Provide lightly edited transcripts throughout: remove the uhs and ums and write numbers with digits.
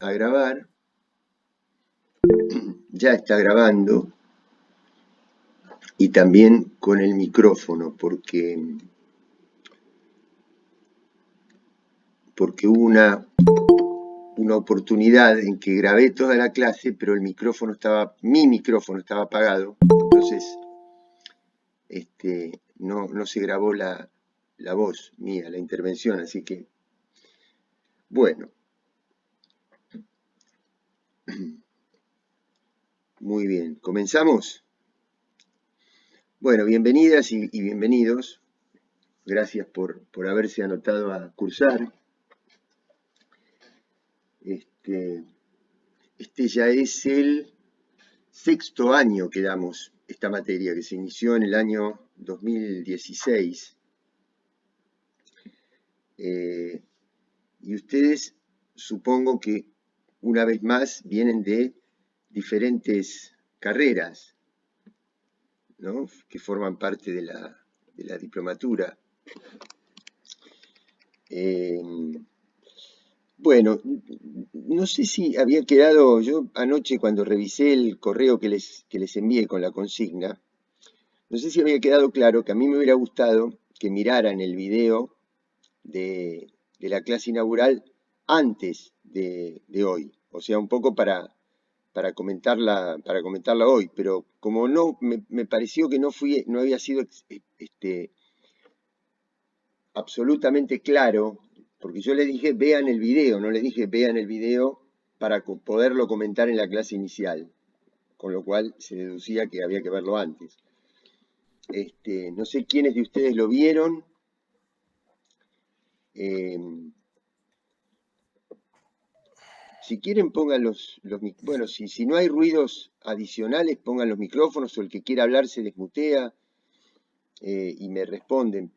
a grabar. Ya está grabando. Y también con el micrófono, porque hubo una oportunidad en que grabé toda la clase, pero mi micrófono estaba apagado. Entonces, no se grabó la voz mía, la intervención. Así que, bueno. Muy bien, ¿comenzamos? Bueno, bienvenidas y bienvenidos. Gracias por haberse anotado a cursar. Este ya es el sexto año que damos esta materia, que se inició en el año 2016. Y ustedes, supongo que una vez más vienen de diferentes carreras, ¿no?, que forman parte de la diplomatura. Bueno, no sé si había quedado, yo anoche cuando revisé el correo que les envié con la consigna, no sé si había quedado claro que a mí me hubiera gustado que miraran el video de la clase inaugural antes de hoy, o sea, un poco para comentarla hoy, pero como no, me pareció que no había sido absolutamente claro, porque yo les dije vean el video, no les dije vean el video para poderlo comentar en la clase inicial, con lo cual se deducía que había que verlo antes. No sé quiénes de ustedes lo vieron. Si quieren pongan bueno, si no hay ruidos adicionales, pongan los micrófonos, o el que quiera hablar se desmutea y me responden.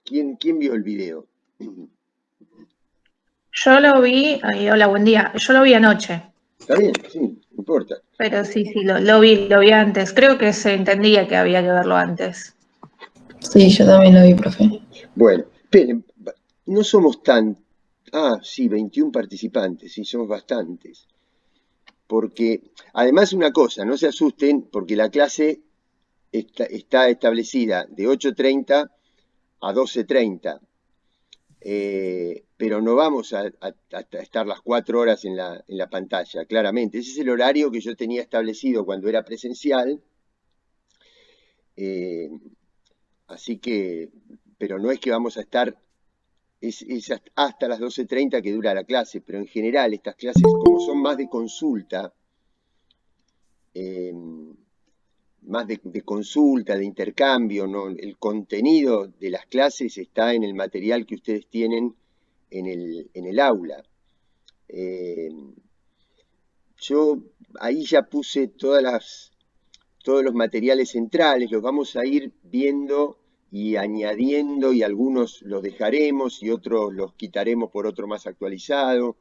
¿Quién vio el video? Yo lo vi, hola, buen día, yo lo vi anoche. Está bien, sí, no importa. Pero sí, lo vi antes. Creo que se entendía que había que verlo antes. Sí, yo también lo vi, profe. Bueno, esperen, no somos tan... Ah, sí, 21 participantes, sí, somos bastantes. Porque, además una cosa, no se asusten, porque la clase está establecida de 8:30 a 12:30. Pero no vamos a estar las 4 horas en la pantalla, claramente. Ese es el horario que yo tenía establecido cuando era presencial. Así que, pero no es que vamos a estar, es hasta las 12:30 que dura la clase, pero en general estas clases, como son más de consulta, de intercambio, ¿no?, el contenido de las clases está en el material que ustedes tienen en el aula. Yo ahí ya puse todos los materiales centrales, los vamos a ir viendo y añadiendo, y algunos los dejaremos y otros los quitaremos por otro más actualizado.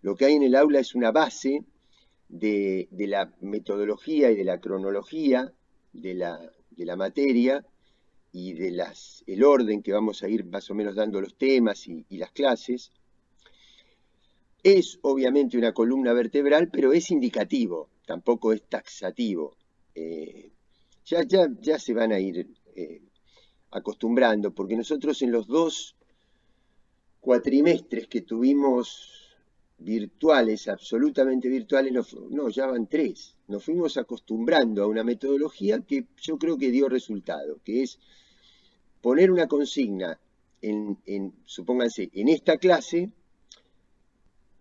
Lo que hay en el aula es una base de la metodología y de la cronología de la materia y el orden que vamos a ir más o menos dando los temas y las clases. Es obviamente una columna vertebral, pero es indicativo, tampoco es taxativo. Ya se van a ir acostumbrando, porque nosotros en los 2 cuatrimestres que tuvimos virtuales, absolutamente virtuales, ya van 3. Nos fuimos acostumbrando a una metodología que yo creo que dio resultado, que es poner una consigna supónganse, en esta clase,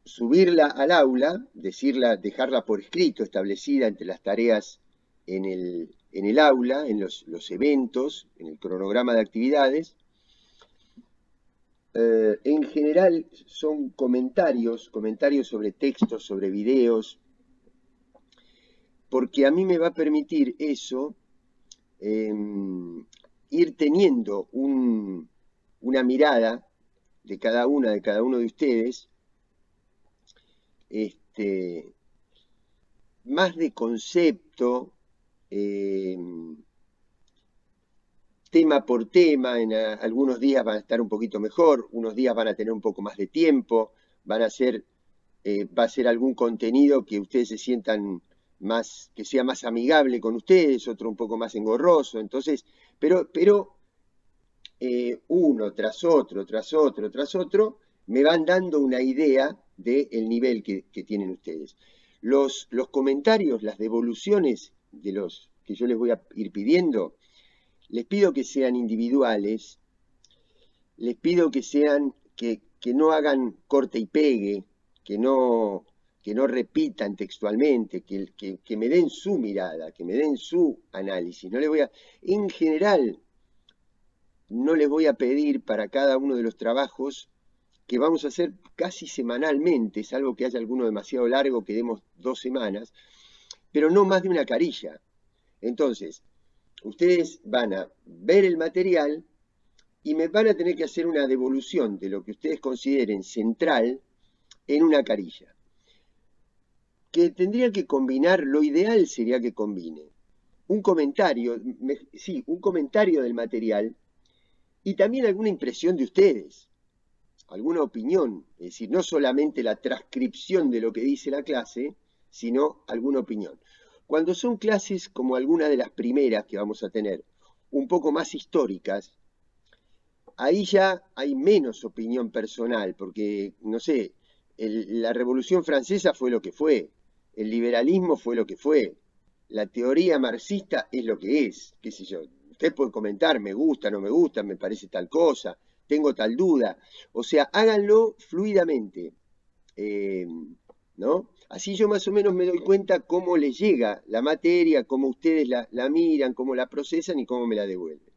subirla al aula, dejarla por escrito, establecida entre las tareas en el aula, en los eventos, en el cronograma de actividades. En general son comentarios sobre textos, sobre videos, porque a mí me va a permitir eso ir teniendo una mirada de cada uno de ustedes, más de concepto, tema por tema, algunos días van a estar un poquito mejor, unos días van a tener un poco más de tiempo, va a ser algún contenido que ustedes se sientan más, que sea más amigable con ustedes, otro un poco más engorroso, entonces, pero uno tras otro, me van dando una idea del nivel que tienen ustedes. Los comentarios, las devoluciones de los que yo les voy a ir pidiendo, les pido que sean individuales, les pido que sean, que no hagan corte y pegue, que no repitan textualmente, que me den su mirada, que me den su análisis. No les voy a, en general, no les voy a pedir para cada uno de los trabajos que vamos a hacer casi semanalmente, salvo que haya alguno demasiado largo que demos 2 semanas, pero no más de una carilla. Entonces, ustedes van a ver el material y me van a tener que hacer una devolución de lo que ustedes consideren central en una carilla. Que tendría que combinar, lo ideal sería que combine un comentario, un comentario del material y también alguna impresión de ustedes, alguna opinión, es decir, no solamente la transcripción de lo que dice la clase, sino alguna opinión. Cuando son clases como alguna de las primeras que vamos a tener, un poco más históricas, ahí ya hay menos opinión personal, porque, no sé, la Revolución Francesa fue lo que fue, el liberalismo fue lo que fue, la teoría marxista es lo que es, qué sé yo. Usted puede comentar, me gusta, no me gusta, me parece tal cosa, tengo tal duda. O sea, háganlo fluidamente, ¿no? Así yo más o menos me doy cuenta cómo les llega la materia, cómo ustedes la miran, cómo la procesan y cómo me la devuelven.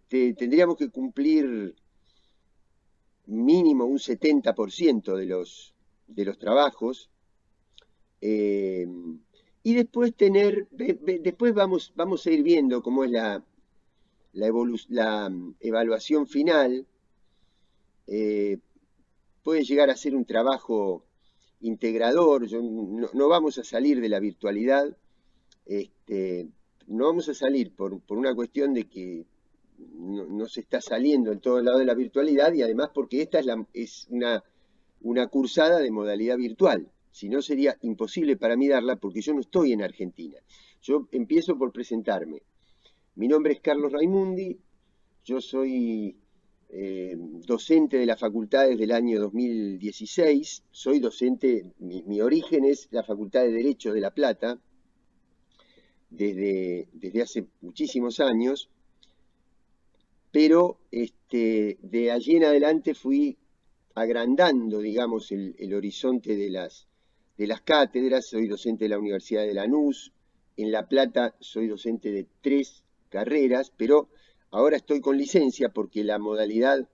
Tendríamos que cumplir mínimo un 70% de los trabajos. Y después después vamos a ir viendo cómo es la evaluación final. Puede llegar a ser un trabajo integrador, no vamos a salir de la virtualidad, no vamos a salir por una cuestión de que no se está saliendo en todo lado de la virtualidad y además porque esta es una cursada de modalidad virtual. Si no, sería imposible para mí darla porque yo no estoy en Argentina. Yo empiezo por presentarme. Mi nombre es Carlos Raimundi, yo soy docente de la facultad desde el año 2016, soy docente, mi origen es la Facultad de Derecho de La Plata, desde hace muchísimos años, pero de allí en adelante fui agrandando, digamos, el horizonte de las cátedras. Soy docente de la Universidad de Lanús, en La Plata soy docente de 3 carreras, pero ahora estoy con licencia porque la modalidad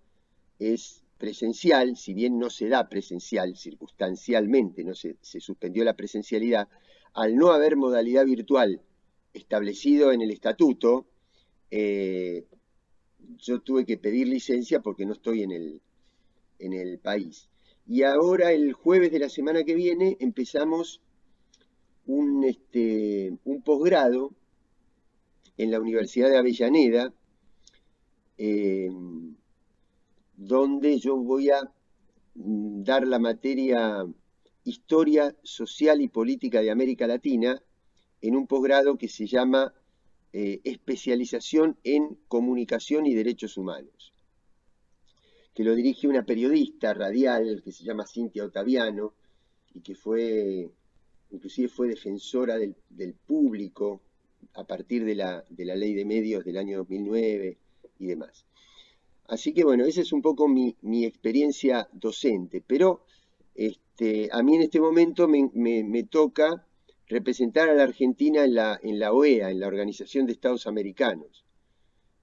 es presencial, si bien no se da presencial, circunstancialmente no se suspendió la presencialidad, al no haber modalidad virtual establecido en el estatuto, yo tuve que pedir licencia porque no estoy en el país. Y ahora el jueves de la semana que viene empezamos un posgrado en la Universidad de Avellaneda, donde yo voy a dar la materia Historia Social y Política de América Latina en un posgrado que se llama Especialización en Comunicación y Derechos Humanos, que lo dirige una periodista radial que se llama Cintia Ottaviano y que inclusive fue defensora del público a partir de la ley de medios del año 2009 y demás. Así que bueno, esa es un poco mi experiencia docente, pero a mí en este momento me toca representar a la Argentina en la OEA, en la Organización de Estados Americanos.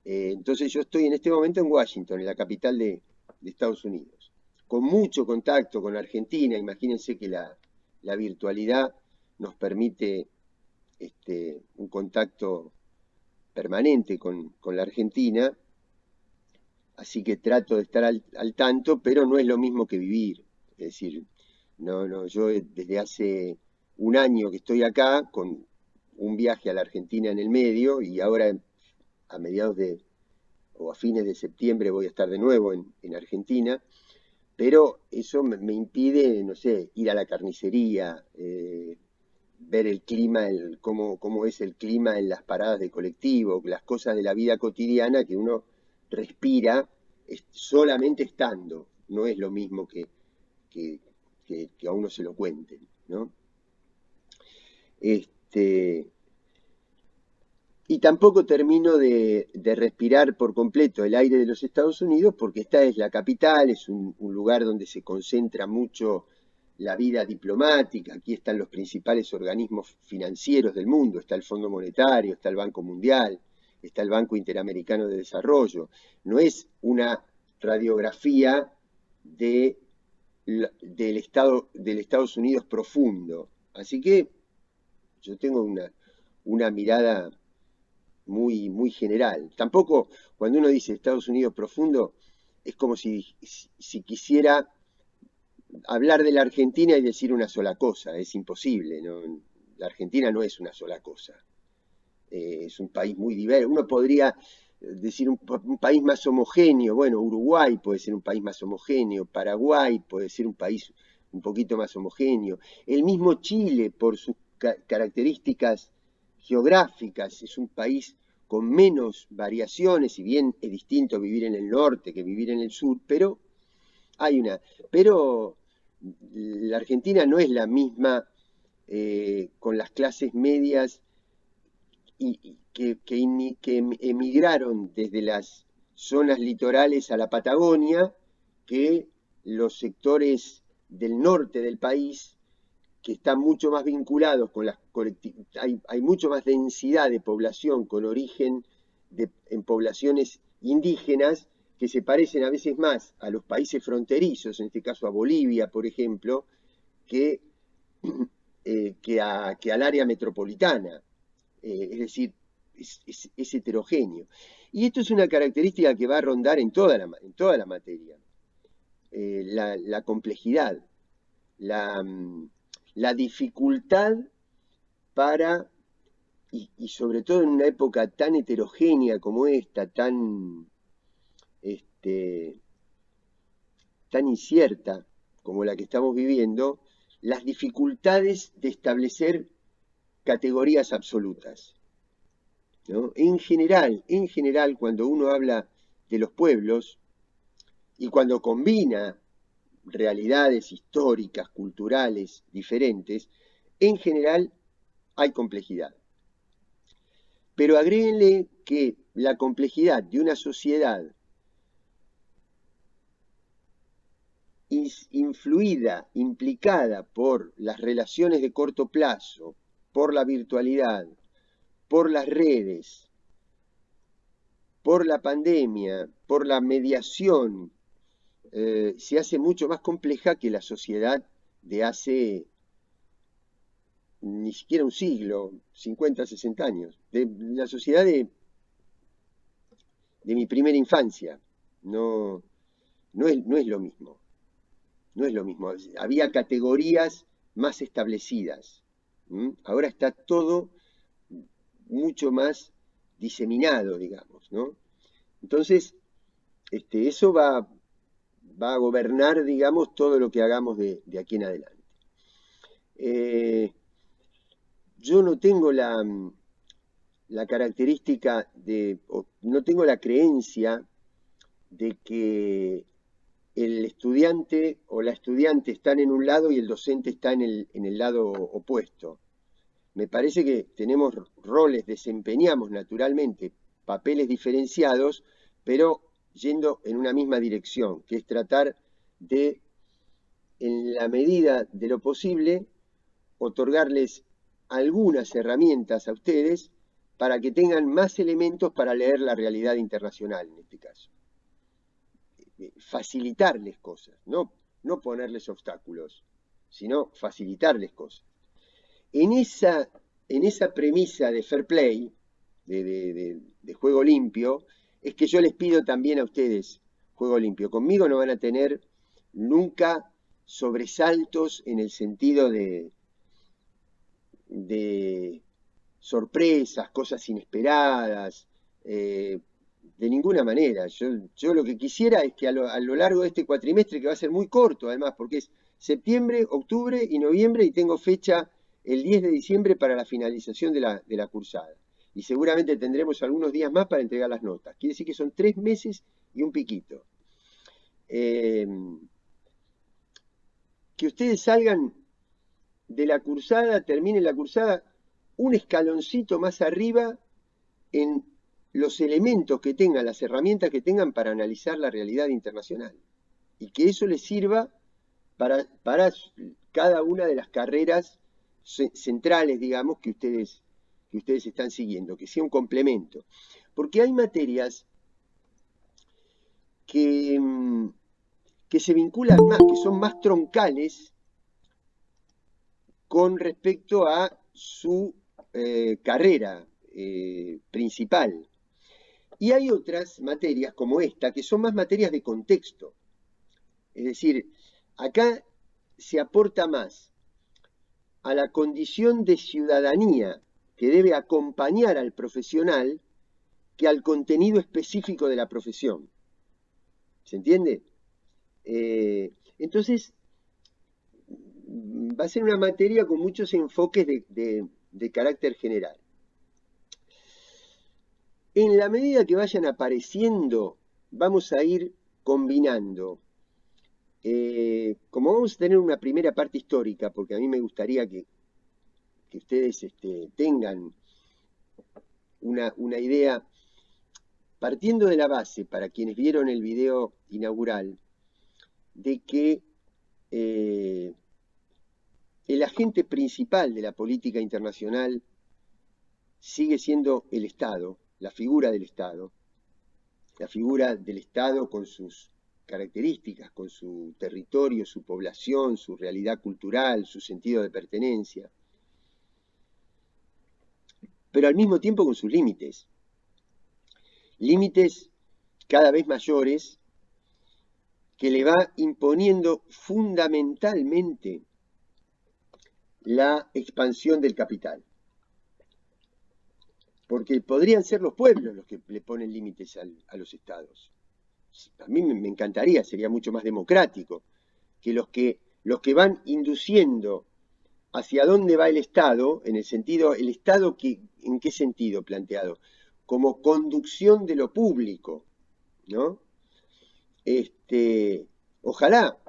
Entonces yo estoy en este momento en Washington, en la capital de Estados Unidos, con mucho contacto con la Argentina. Imagínense que la virtualidad nos permite un contacto permanente con la Argentina, así que trato de estar al tanto, pero no es lo mismo que vivir. Es decir, yo desde hace un año que estoy acá, con un viaje a la Argentina en el medio, y ahora a mediados o a fines de septiembre voy a estar de nuevo en Argentina, pero eso me impide, no sé, ir a la carnicería, ver el clima, cómo es el clima en las paradas de colectivo, las cosas de la vida cotidiana que uno respira solamente estando. No es lo mismo que a uno se lo cuenten, ¿no? Y tampoco termino de respirar por completo el aire de los Estados Unidos, porque esta es la capital, es un lugar donde se concentra mucho la vida diplomática. Aquí están los principales organismos financieros del mundo, está el Fondo Monetario, está el Banco Mundial, está el Banco Interamericano de Desarrollo. No es una radiografía del Estados Unidos profundo. Así que yo tengo una mirada muy, muy general. Tampoco, cuando uno dice Estados Unidos profundo, es como si quisiera hablar de la Argentina y decir una sola cosa. Es imposible, ¿no? La Argentina no es una sola cosa. Es un país muy diverso. Uno podría decir un país más homogéneo. Bueno, Uruguay puede ser un país más homogéneo, Paraguay puede ser un país un poquito más homogéneo. El mismo Chile, por sus características geográficas, es un país con menos variaciones, si bien es distinto vivir en el norte que vivir en el sur, pero la Argentina no es la misma con las clases medias que emigraron desde las zonas litorales a la Patagonia, que los sectores del norte del país, que están mucho más vinculados con las colectividades. Hay mucho más densidad de población con origen en poblaciones indígenas, que se parecen a veces más a los países fronterizos, en este caso a Bolivia, por ejemplo, que al área metropolitana. Es decir, es heterogéneo. Y esto es una característica que va a rondar en toda la materia. La complejidad, la dificultad para, y sobre todo en una época tan heterogénea como esta, tan incierta como la que estamos viviendo, las dificultades de establecer categorías absolutas, ¿no? En general, cuando uno habla de los pueblos y cuando combina realidades históricas, culturales diferentes, en general hay complejidad. Pero agréguenle que la complejidad de una sociedad influida, implicada por las relaciones de corto plazo, por la virtualidad, por las redes, por la pandemia, por la mediación, se hace mucho más compleja que la sociedad de hace ni siquiera un siglo, 50, 60 años, de la sociedad de mi primera infancia. No es lo mismo. No es lo mismo. Había categorías más establecidas. Ahora está todo mucho más diseminado, digamos, ¿no? Entonces, eso va a gobernar, digamos, todo lo que hagamos de aquí en adelante. Yo no tengo la característica no tengo la creencia de que el estudiante o la estudiante están en un lado y el docente está en el lado opuesto. Me parece que tenemos roles, desempeñamos naturalmente papeles diferenciados, pero yendo en una misma dirección, que es tratar de, en la medida de lo posible, otorgarles algunas herramientas a ustedes para que tengan más elementos para leer la realidad internacional, en este caso. Facilitarles cosas, no ponerles obstáculos, sino facilitarles cosas. En esa premisa de fair play, de juego limpio, es que yo les pido también a ustedes juego limpio. Conmigo no van a tener nunca sobresaltos en el sentido de sorpresas, cosas inesperadas. De ninguna manera. Yo lo que quisiera es que a lo largo de este cuatrimestre, que va a ser muy corto además, porque es septiembre, octubre y noviembre, y tengo fecha el 10 de diciembre para la finalización de la cursada. Y seguramente tendremos algunos días más para entregar las notas. Quiere decir que son 3 meses y un piquito. Que ustedes salgan de la cursada, terminen la cursada, un escaloncito más arriba en los elementos que tengan, las herramientas que tengan para analizar la realidad internacional. Y que eso les sirva para cada una de las carreras centrales, digamos, que ustedes están siguiendo, que sea un complemento. Porque hay materias que se vinculan más, que son más troncales con respecto a su carrera principal. Y hay otras materias como esta que son más materias de contexto. Es decir, acá se aporta más a la condición de ciudadanía que debe acompañar al profesional que al contenido específico de la profesión. ¿Se entiende? Entonces, va a ser una materia con muchos enfoques de carácter general. En la medida que vayan apareciendo, vamos a ir combinando. Como vamos a tener una primera parte histórica, porque a mí me gustaría que ustedes tengan una idea, partiendo de la base, para quienes vieron el video inaugural, de que el agente principal de la política internacional sigue siendo el Estado, la figura del Estado con sus características, con su territorio, su población, su realidad cultural, su sentido de pertenencia, pero al mismo tiempo con sus límites. Límites cada vez mayores que le va imponiendo fundamentalmente la expansión del capital. Porque podrían ser los pueblos los que le ponen límites a los estados. A mí me encantaría, sería mucho más democrático, que los que van induciendo hacia dónde va el Estado, en el sentido, el Estado, ¿en qué sentido planteado? Como conducción de lo público, ¿no? Ojalá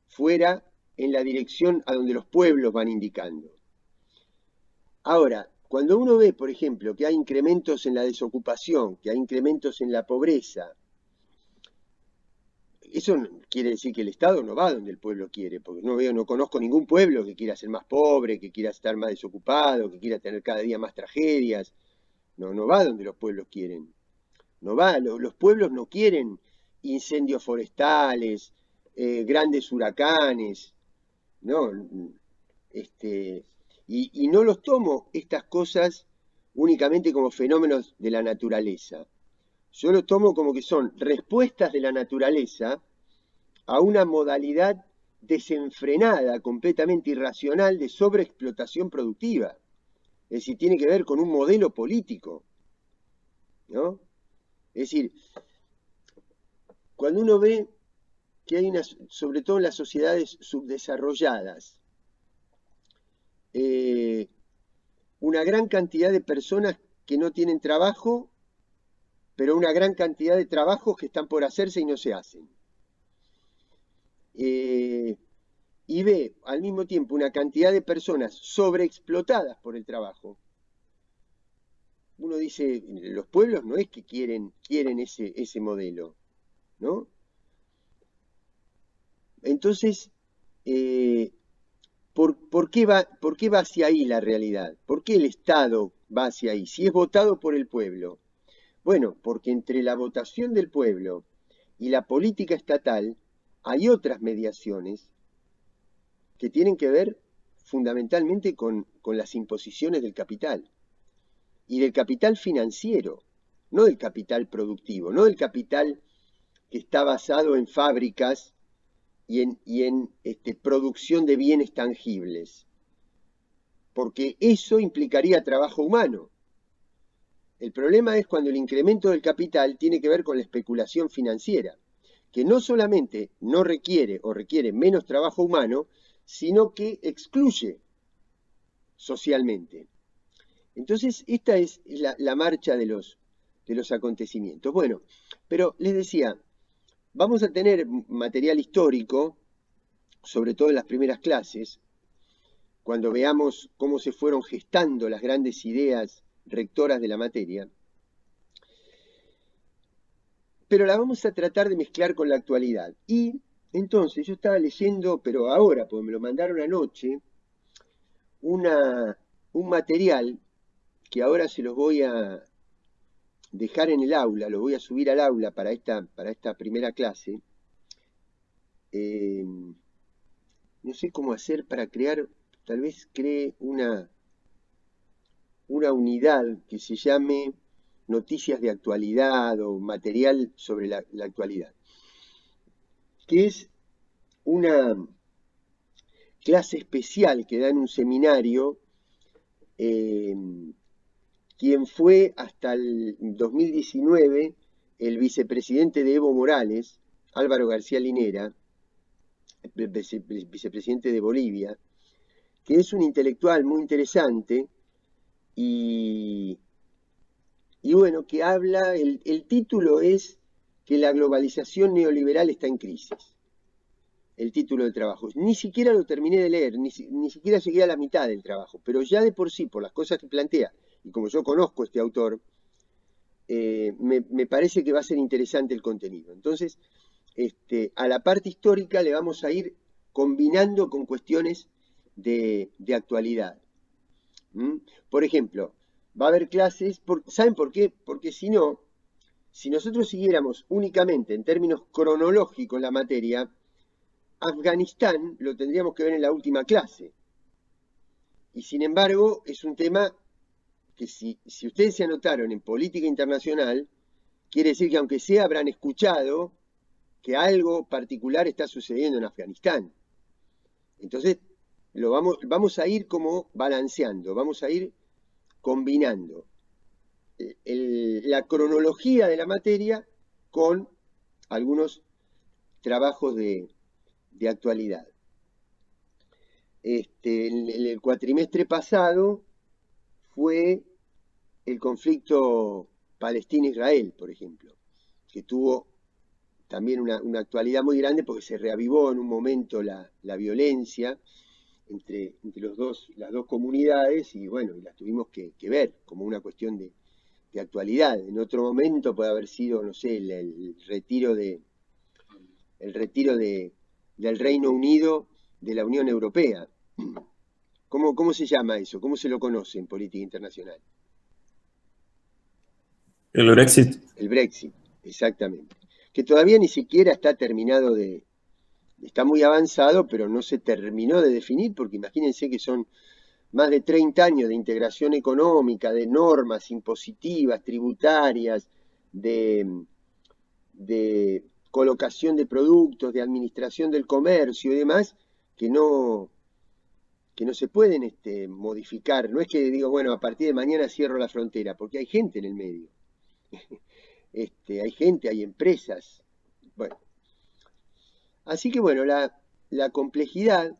fuera en la dirección a donde los pueblos van indicando. Ahora, cuando uno ve, por ejemplo, que hay incrementos en la desocupación, que hay incrementos en la pobreza, eso quiere decir que el Estado no va donde el pueblo quiere, porque no conozco ningún pueblo que quiera ser más pobre, que quiera estar más desocupado, que quiera tener cada día más tragedias. No va donde los pueblos quieren. No va, los pueblos no quieren incendios forestales, grandes huracanes, ¿no? Y no los tomo estas cosas únicamente como fenómenos de la naturaleza. Yo los tomo como que son respuestas de la naturaleza a una modalidad desenfrenada, completamente irracional de sobreexplotación productiva. Es decir, tiene que ver con un modelo político, ¿no? Es decir, cuando uno ve que hay sobre todo en las sociedades subdesarrolladas, una gran cantidad de personas que no tienen trabajo, pero una gran cantidad de trabajos que están por hacerse y no se hacen. Y ve al mismo tiempo una cantidad de personas sobreexplotadas por el trabajo. Uno dice, los pueblos no es que quieren ese modelo, ¿no? Entonces, ¿por qué va hacia ahí la realidad? ¿Por qué el Estado va hacia ahí? Si es votado por el pueblo. Bueno, porque entre la votación del pueblo y la política estatal hay otras mediaciones que tienen que ver fundamentalmente con las imposiciones del capital. Y del capital financiero, no del capital productivo, no del capital que está basado en fábricas y en producción de bienes tangibles. Porque eso implicaría trabajo humano. El problema es cuando el incremento del capital tiene que ver con la especulación financiera, que no solamente no requiere o requiere menos trabajo humano, sino que excluye socialmente. Entonces, esta es la marcha de los acontecimientos. Bueno, pero les decía, vamos a tener material histórico, sobre todo en las primeras clases, cuando veamos cómo se fueron gestando las grandes ideas rectoras de la materia, pero la vamos a tratar de mezclar con la actualidad. Y entonces yo estaba leyendo, pero ahora, porque me lo mandaron anoche, un material que ahora se los voy a dejar en el aula, lo voy a subir al aula para esta primera clase. No sé cómo hacer para crear, tal vez cree una unidad que se llame noticias de actualidad o material sobre la actualidad, que es una clase especial que da en un seminario quien fue hasta el 2019 el vicepresidente de Evo Morales, Álvaro García Linera, vicepresidente de Bolivia, que es un intelectual muy interesante y bueno, que habla, el título es que la globalización neoliberal está en crisis. El título del trabajo. Ni siquiera lo terminé de leer, ni siquiera llegué a la mitad del trabajo, pero ya de por sí, por las cosas que plantea, y como yo conozco a este autor, me parece que va a ser interesante el contenido. Entonces, a la parte histórica le vamos a ir combinando con cuestiones de actualidad. Por ejemplo, va a haber clases, ¿saben por qué? Porque si no, si nosotros siguiéramos únicamente en términos cronológicos la materia, Afganistán lo tendríamos que ver en la última clase. Y sin embargo, es un tema que si ustedes se anotaron en política internacional, quiere decir que aunque sea habrán escuchado que algo particular está sucediendo en Afganistán. Entonces, vamos a ir como balanceando, vamos a ir combinando la cronología de la materia con algunos trabajos de actualidad. En el cuatrimestre pasado fue el conflicto Palestina-Israel, por ejemplo, que tuvo también una actualidad muy grande porque se reavivó en un momento la violencia entre las dos comunidades y bueno, las tuvimos que ver como una cuestión de actualidad. En otro momento puede haber sido, no sé, el retiro del Reino Unido de la Unión Europea. ¿Cómo se llama eso? ¿Cómo se lo conoce en política internacional? El Brexit. El Brexit, exactamente. Que todavía ni siquiera está terminado está muy avanzado, pero no se terminó de definir, porque imagínense que son más de 30 años de integración económica, de normas impositivas, tributarias, de colocación de productos, de administración del comercio y demás, que no se pueden modificar. No es que digo, bueno, a partir de mañana cierro la frontera, porque hay gente en el medio. Hay gente, hay empresas. Bueno. Así que bueno, la complejidad,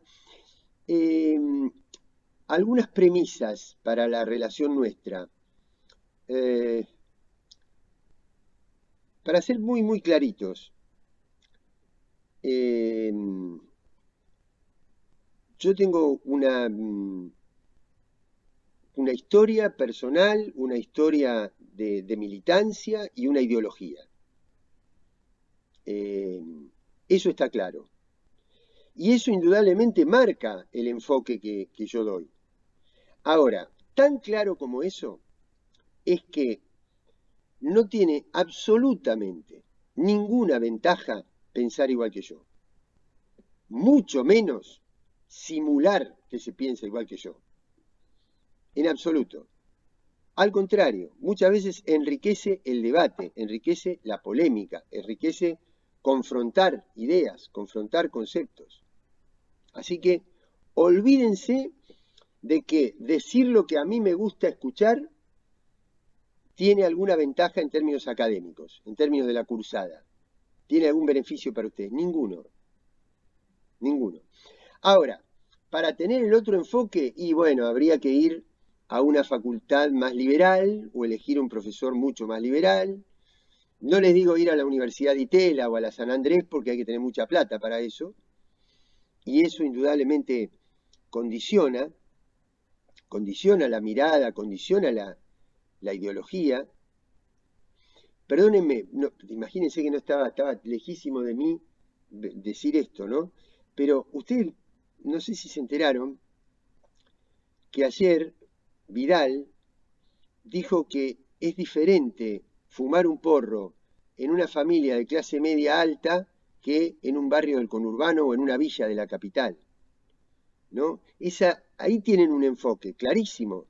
algunas premisas para la relación nuestra. Para ser muy, muy claritos, yo tengo una historia personal, una historia de militancia y una ideología. Eso está claro. Y eso indudablemente marca el enfoque que yo doy. Ahora, tan claro como eso es que no tiene absolutamente ninguna ventaja pensar igual que yo. Mucho menos simular que se piensa igual que yo. En absoluto. Al contrario, muchas veces enriquece el debate, enriquece la polémica, enriquece confrontar ideas, confrontar conceptos. Así que olvídense de que decir lo que a mí me gusta escuchar tiene alguna ventaja en términos académicos, en términos de la cursada. ¿Tiene algún beneficio para ustedes? Ninguno. Ninguno. Ahora, para tener el otro enfoque, y bueno, habría que ir a una facultad más liberal o elegir un profesor mucho más liberal. No les digo ir a la Universidad de Itela o a la San Andrés porque hay que tener mucha plata para eso. Y eso indudablemente condiciona la mirada, condiciona la ideología. Perdónenme, no, imagínense que no estaba lejísimo de mí decir esto, ¿no? Pero ustedes, no sé si se enteraron, que ayer Vidal dijo que es diferente fumar un porro en una familia de clase media alta que en un barrio del conurbano o en una villa de la capital, ¿no? Ahí tienen un enfoque clarísimo,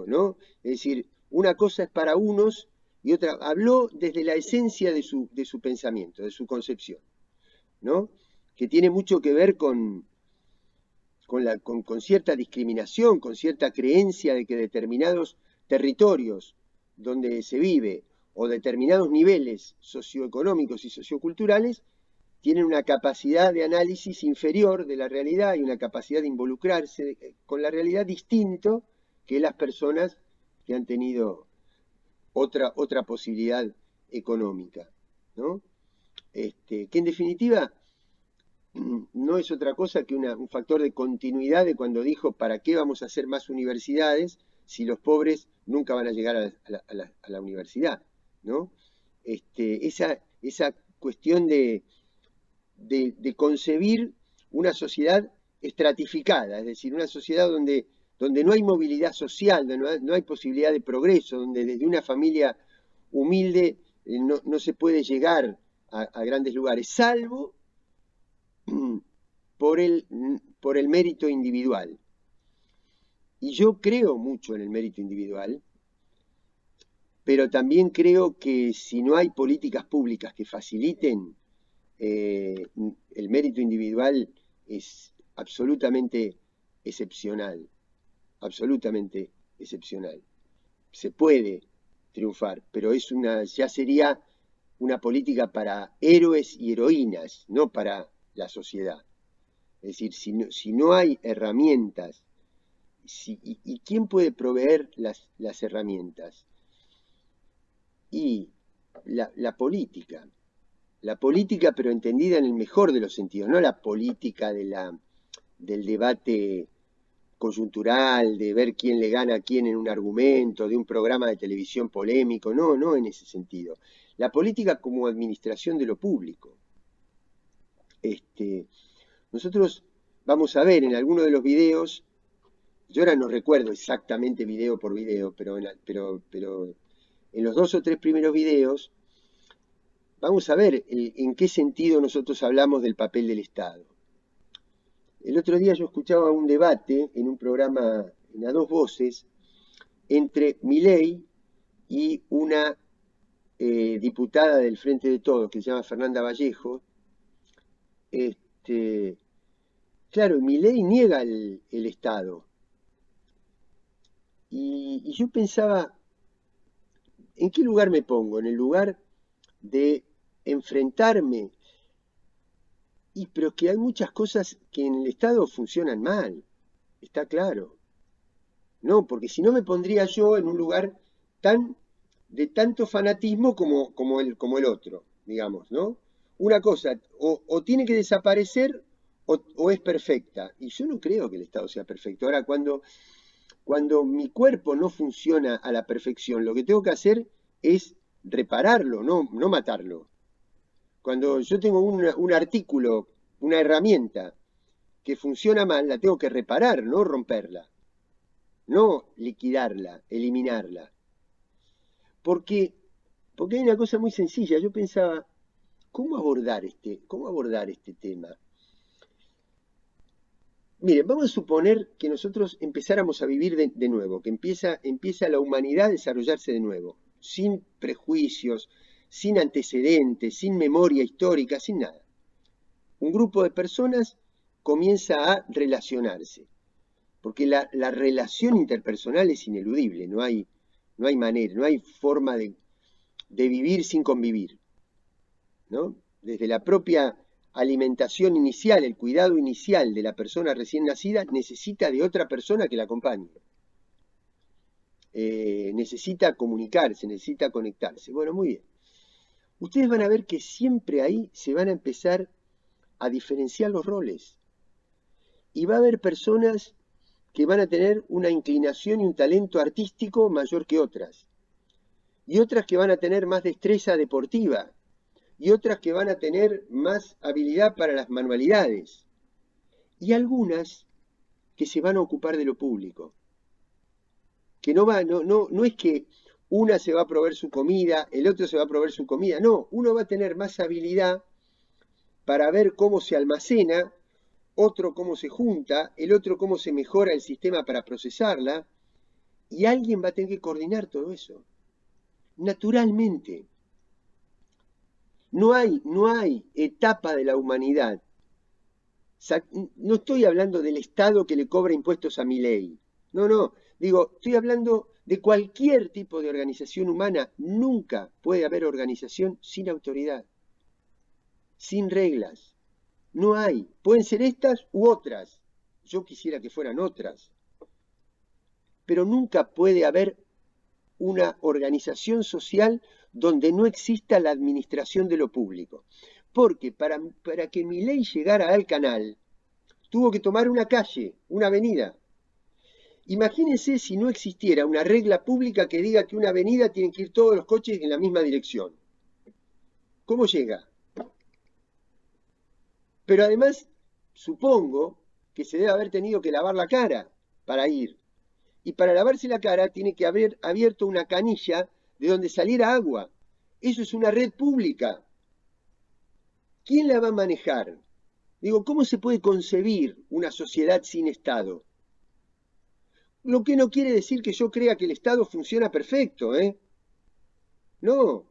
¿no? Es decir, una cosa es para unos y otra, habló desde la esencia de su pensamiento, de su concepción, ¿no? Que tiene mucho que ver con cierta discriminación, con cierta creencia de que determinados territorios donde se vive o determinados niveles socioeconómicos y socioculturales tienen una capacidad de análisis inferior de la realidad y una capacidad de involucrarse con la realidad distinto que las personas que han tenido otra posibilidad económica, ¿no? Que en definitiva no es otra cosa que un factor de continuidad de cuando dijo ¿para qué vamos a hacer más universidades si los pobres nunca van a llegar a la universidad, ¿no? Esa cuestión de concebir una sociedad estratificada, es decir, una sociedad donde no hay movilidad social, donde no hay posibilidad de progreso, donde desde una familia humilde no se puede llegar a grandes lugares, salvo por el mérito individual. Y yo creo mucho en el mérito individual, pero también creo que si no hay políticas públicas que faciliten el mérito individual es absolutamente excepcional, absolutamente excepcional. Se puede triunfar, pero ya sería una política para héroes y heroínas, no para la sociedad. Es decir, si no hay herramientas, ¿y quién puede proveer las herramientas? Y la política. La política, pero entendida en el mejor de los sentidos, no la política del debate coyuntural, de ver quién le gana a quién en un argumento, de un programa de televisión polémico, no en ese sentido. La política como administración de lo público. Nosotros vamos a ver en alguno de los videos, yo ahora no recuerdo exactamente video por video, pero en los 2 o 3 primeros videos, vamos a ver en qué sentido nosotros hablamos del papel del Estado. El otro día yo escuchaba un debate en un programa a 2 voces entre Milei y una diputada del Frente de Todos que se llama Fernanda Vallejo. Claro, Milei niega el Estado. Y yo pensaba, ¿en qué lugar me pongo? ¿En el lugar de enfrentarme? Pero es que hay muchas cosas que en el Estado funcionan mal, está claro. No, porque si no me pondría yo en un lugar de tanto fanatismo como el otro, digamos, ¿no? Una cosa, o tiene que desaparecer o es perfecta. Y yo no creo que el Estado sea perfecto. Ahora, cuando mi cuerpo no funciona a la perfección, lo que tengo que hacer es repararlo, no matarlo. Cuando yo tengo un artículo, una herramienta que funciona mal, la tengo que reparar, no romperla, no liquidarla, eliminarla. Porque hay una cosa muy sencilla. Yo pensaba, ¿cómo abordar este tema? Miren, vamos a suponer que nosotros empezáramos a vivir de nuevo, que empieza la humanidad a desarrollarse de nuevo, sin prejuicios, sin antecedentes, sin memoria histórica, sin nada. Un grupo de personas comienza a relacionarse, porque la relación interpersonal es ineludible, no hay no hay manera, no hay forma de vivir sin convivir, ¿no? Desde la propia alimentación inicial, el cuidado inicial de la persona recién nacida, necesita de otra persona que la acompañe. Necesita comunicarse, necesita conectarse. Bueno, muy bien. Ustedes van a ver que siempre ahí se van a empezar a diferenciar los roles. Y va a haber personas que van a tener una inclinación y un talento artístico mayor que otras. Y otras que van a tener más destreza deportiva. Y otras que van a tener más habilidad para las manualidades. Y algunas que se van a ocupar de lo público. Que no es que una se va a proveer su comida, el otro se va a proveer su comida. No, uno va a tener más habilidad para ver cómo se almacena, otro cómo se junta, el otro cómo se mejora el sistema para procesarla, y alguien va a tener que coordinar todo eso. Naturalmente. No hay etapa de la humanidad. No estoy hablando del Estado que le cobra impuestos a Milei. No. Digo, estoy hablando de cualquier tipo de organización humana. Nunca puede haber organización sin autoridad, sin reglas. No hay. Pueden ser estas u otras. Yo quisiera que fueran otras. Pero nunca puede haber una organización social donde no exista la administración de lo público. Porque para que Milei llegara al canal, tuvo que tomar una calle, una avenida. Imagínense si no existiera una regla pública que diga que una avenida tienen que ir todos los coches en la misma dirección. ¿Cómo llega? Pero además, supongo que se debe haber tenido que lavar la cara para ir. Y para lavarse la cara tiene que haber abierto una canilla de donde saliera agua. Eso es una red pública. ¿Quién la va a manejar? Digo, ¿cómo se puede concebir una sociedad sin Estado? Lo que no quiere decir que yo crea que el Estado funciona perfecto, ¿eh? No.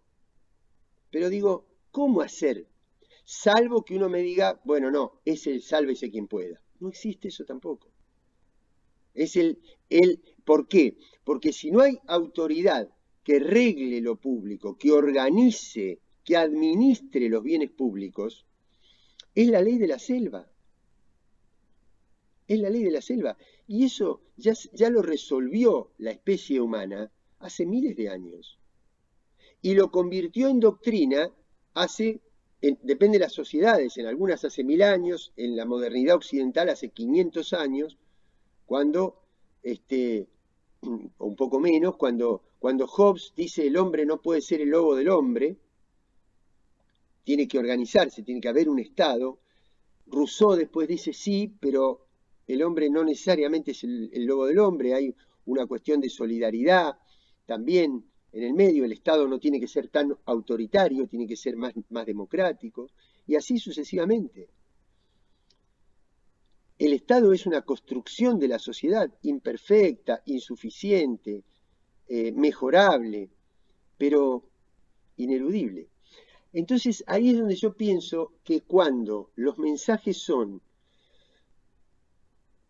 Pero digo, ¿cómo hacer? Salvo que uno me diga, bueno, no, es el sálvese quien pueda. No existe eso tampoco. Es ¿por qué? Porque si no hay autoridad que regle lo público, que organice, que administre los bienes públicos, es la ley de la selva. Es la ley de la selva. Y eso ya lo resolvió la especie humana hace miles de años. Y lo convirtió en doctrina depende de las sociedades, en algunas hace 1000 años, en la modernidad occidental hace 500 años, cuando, o un poco menos, cuando Hobbes dice el hombre no puede ser el lobo del hombre, tiene que organizarse, tiene que haber un Estado. Rousseau después dice sí, pero el hombre no necesariamente es el lobo del hombre, hay una cuestión de solidaridad también en el medio, el Estado no tiene que ser tan autoritario, tiene que ser más democrático, y así sucesivamente. El Estado es una construcción de la sociedad imperfecta, insuficiente, mejorable, pero ineludible. Entonces ahí es donde yo pienso que cuando los mensajes son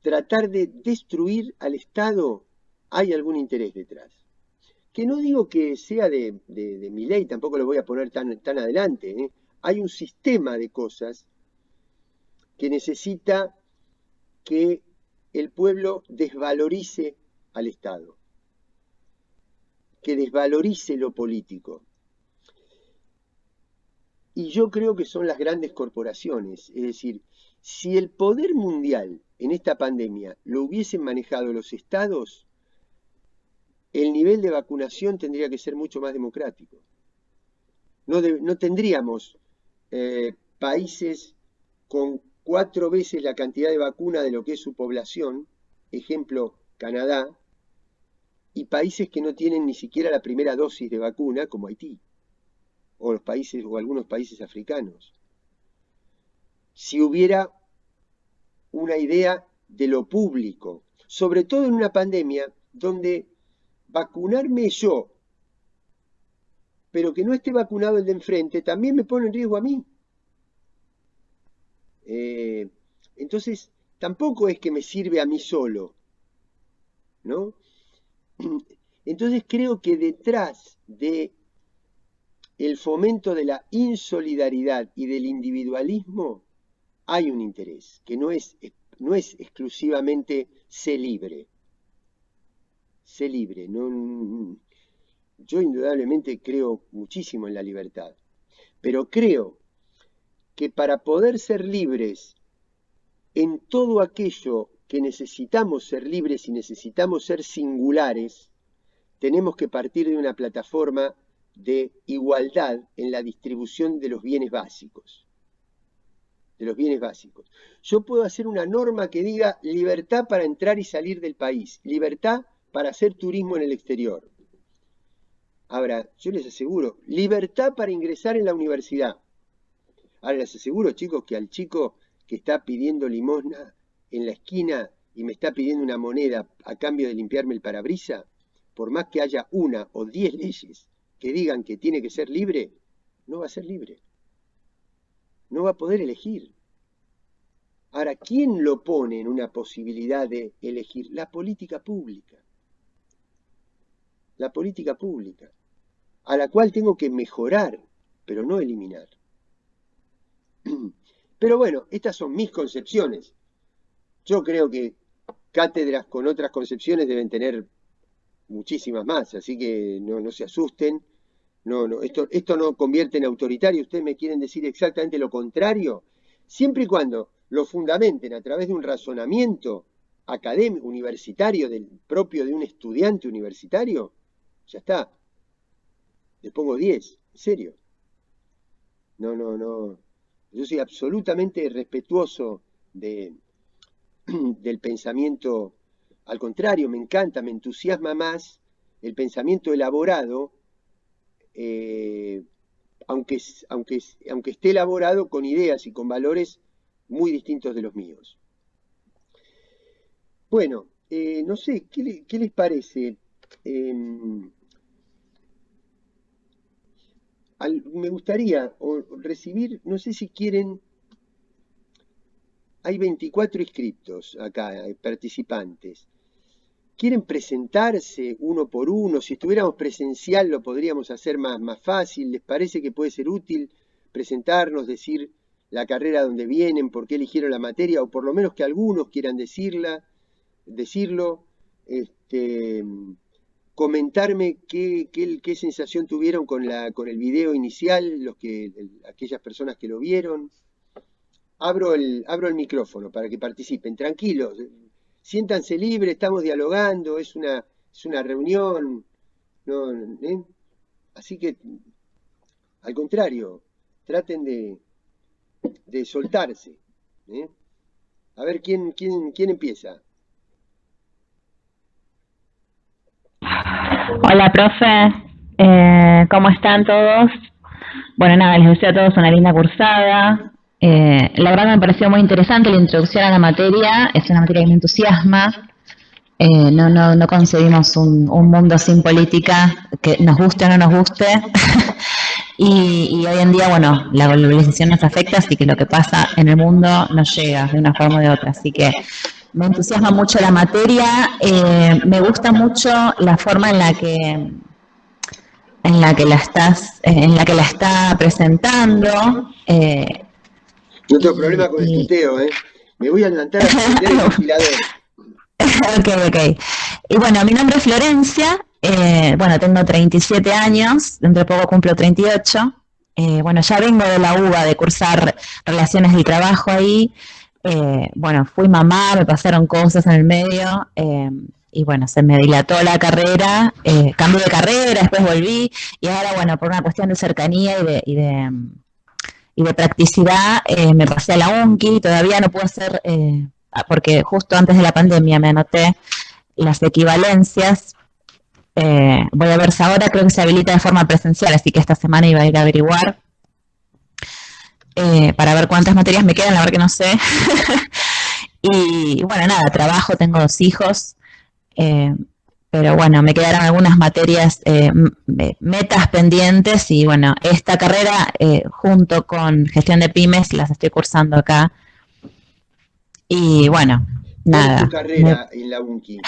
tratar de destruir al Estado, hay algún interés detrás. Que no digo que sea de Milei, tampoco lo voy a poner tan adelante, ¿eh? Hay un sistema de cosas que necesita que el pueblo desvalorice al Estado, que desvalorice lo político. Y yo creo que son las grandes corporaciones, es decir, si el poder mundial en esta pandemia lo hubiesen manejado los estados, el nivel de vacunación tendría que ser mucho más democrático. No tendríamos países con 4 veces la cantidad de vacuna de lo que es su población, ejemplo Canadá, y países que no tienen ni siquiera la primera dosis de vacuna, como Haití, o algunos países africanos. Si hubiera una idea de lo público, sobre todo en una pandemia donde vacunarme yo, pero que no esté vacunado el de enfrente, también me pone en riesgo a mí. Entonces, tampoco es que me sirve a mí solo, ¿no? Entonces creo que detrás de el fomento de la insolidaridad y del individualismo hay un interés, que no es exclusivamente sé libre. Sé libre. Yo indudablemente creo muchísimo en la libertad, pero creo que para poder ser libres en todo aquello que necesitamos ser libres y necesitamos ser singulares, tenemos que partir de una plataforma de igualdad en la distribución de los bienes básicos. De los bienes básicos. Yo puedo hacer una norma que diga libertad para entrar y salir del país, libertad para hacer turismo en el exterior. Ahora, yo les aseguro, libertad para ingresar en la universidad. Ahora les aseguro, chicos, que al chico que está pidiendo limosna en la esquina y me está pidiendo una moneda a cambio de limpiarme el parabrisas, por más que haya 1 o 10 leyes que digan que tiene que ser libre, no va a ser libre. No va a poder elegir. Ahora, ¿quién lo pone en una posibilidad de elegir? La política pública. La política pública, a la cual tengo que mejorar, pero no eliminar. Pero bueno, estas son mis concepciones. Yo creo que cátedras con otras concepciones deben tener muchísimas más, así que no se asusten. Esto no convierte en autoritario. Ustedes me quieren decir exactamente lo contrario, siempre y cuando lo fundamenten a través de un razonamiento académico, universitario, propio de un estudiante universitario, ya está. Le pongo 10, en serio. No. Yo soy absolutamente respetuoso del pensamiento. Al contrario, me encanta, me entusiasma más el pensamiento elaborado, aunque esté elaborado con ideas y con valores muy distintos de los míos. Bueno, no sé, ¿qué les parece? Me gustaría recibir, no sé si quieren, hay 24 inscriptos acá, participantes. ¿Quieren presentarse uno por uno? Si estuviéramos presencial lo podríamos hacer más fácil. ¿Les parece que puede ser útil presentarnos, decir la carrera donde vienen, por qué eligieron la materia, o por lo menos que algunos quieran decirlo? Comentarme qué sensación tuvieron con el video inicial, aquellas personas que lo vieron. Abro el micrófono para que participen, tranquilos. Siéntanse libres, estamos dialogando, es una reunión, así que, al contrario, traten de soltarse. A ver, ¿quién empieza? Hola, profe. ¿Cómo están todos? Bueno, nada, les deseo a todos una linda cursada. La verdad me pareció muy interesante la introducción a la materia. Es una materia que me entusiasma. No concebimos un mundo sin política, que nos guste o no nos guste. y hoy en día, bueno, la globalización nos afecta, así que lo que pasa en el mundo nos llega de una forma o de otra. Así que me entusiasma mucho la materia. Me gusta mucho la forma en la que la está presentando. No tengo problema con el tuteo, Me voy a levantar a prender el ventilador. Ok. Y bueno, mi nombre es Florencia. Bueno, tengo 37 años, dentro de poco cumplo 38. Bueno, ya vengo de la UBA de cursar Relaciones del Trabajo ahí. Bueno, fui mamá, me pasaron cosas en el medio. Y bueno, se me dilató la carrera, cambié de carrera, después volví. Y ahora, bueno, por una cuestión de cercanía y de practicidad, me pasé a la UNCI. Todavía no puedo hacer, porque justo antes de la pandemia me anoté las equivalencias. Voy a ver si ahora creo que se habilita de forma presencial, así que esta semana iba a ir a averiguar para ver cuántas materias me quedan, la verdad que no sé. Y bueno, nada, trabajo, tengo 2 hijos, pero bueno, me quedaron algunas materias, metas pendientes, y bueno, esta carrera junto con gestión de pymes las estoy cursando acá. Y bueno, nada. ¿Cuál es tu carrera en la UNCI?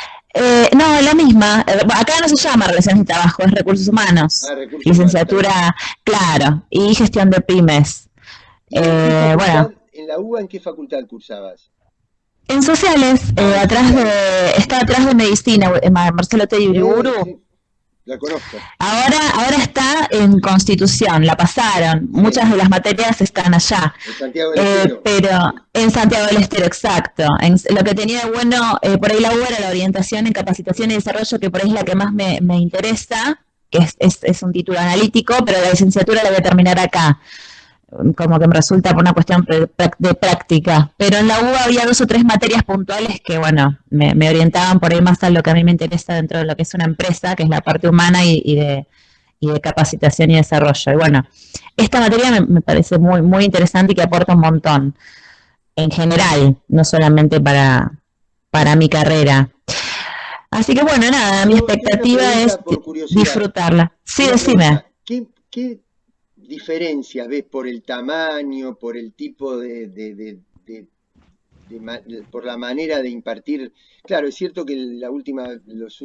No, la misma. Acá no se llama Relaciones de Trabajo, es Recursos Humanos. Recursos humanos, está bien. Licenciatura, claro, y Gestión de Pymes. ¿Y en qué Bueno, facultad, en la UBA, en qué facultad cursabas? en sociales, En sociales. está atrás de medicina, Marcelo T. Uriburu. Sí, la conozco. Ahora está en Constitución, la pasaron. Sí, Muchas de las materias están allá. en Santiago del Estero. Pero en Santiago del Estero, exacto. Lo que tenía de bueno, por ahí la U era la orientación en capacitación y desarrollo, que por ahí es la que más me interesa, que es un título analítico, pero la licenciatura la voy a terminar acá, como que me resulta por una cuestión de práctica. Pero en la U había 2 o 3 materias puntuales que, bueno, me orientaban por ahí más a lo que a mí me interesa dentro de lo que es una empresa, que es la parte humana y de capacitación y desarrollo. Y bueno, esta materia me parece muy interesante y que aporta un montón, en general, no solamente para mi carrera. Así que bueno, nada, mi Yo una expectativa es pregunta por curiosidad. disfrutarla. Sí, Una decime. pregunta. ¿Qué diferencias ves por el tamaño, por el tipo por la manera de impartir? Claro, es cierto que los últimos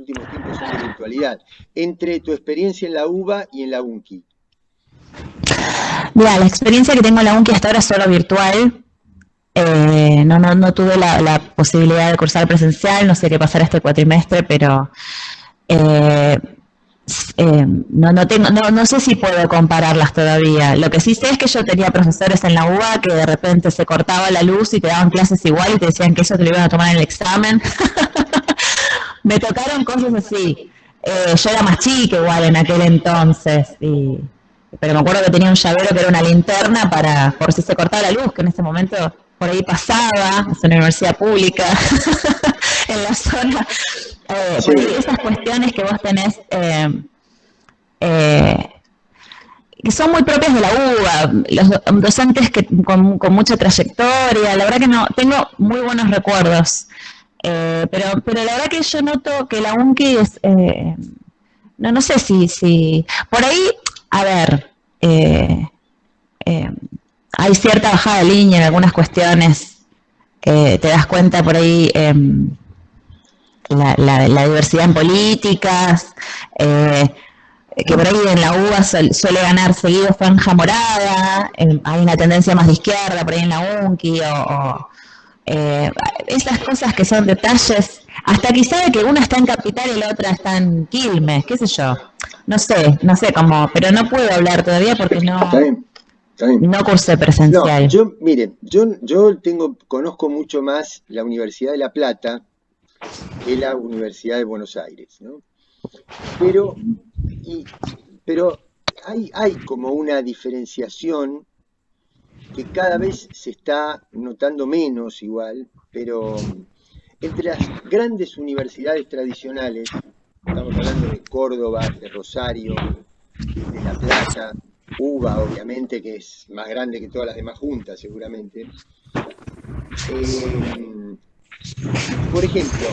tiempos son de virtualidad. Entre tu experiencia en la UBA y en la UNCI. Mira, la experiencia que tengo en la UNCI hasta ahora es solo virtual. No tuve la posibilidad de cursar presencial, no sé qué pasará este cuatrimestre, pero eh, no sé si puedo compararlas todavía. Lo que sí sé es que yo tenía profesores en la UBA que de repente se cortaba la luz y te daban clases igual y te decían que eso te lo iban a tomar en el examen. Me tocaron cosas así. Yo era más chica igual en aquel entonces, pero me acuerdo que tenía un llavero que era una linterna por si se cortaba la luz, que en ese momento por ahí pasaba, es una universidad pública, en la zona. Por ahí Sí, esas cuestiones que vos tenés, eh, que son muy propias de la UBA, los docentes con mucha trayectoria, la verdad que no, tengo muy buenos recuerdos. Pero la verdad que yo noto que la UNCI es, no sé si, por ahí, a ver, eh, hay cierta bajada de línea en algunas cuestiones, te das cuenta por ahí la diversidad en políticas, que por ahí en la UBA suele ganar seguido franja morada, hay una tendencia más de izquierda por ahí en la UNCI, eh, esas cosas que son detalles, hasta quizá de que una está en Capital y la otra está en Quilmes, qué sé yo. No sé cómo, pero no puedo hablar todavía porque está bien, está bien. no cursé No, presencial. miren, conozco mucho más la Universidad de La Plata que la Universidad de Buenos Aires, ¿no? Pero, y, pero hay como una diferenciación que cada vez se está notando menos igual, pero entre las grandes universidades tradicionales, estamos hablando de Córdoba, de Rosario, de La Plata, UBA obviamente, que es más grande que todas las demás juntas seguramente, eh, por ejemplo,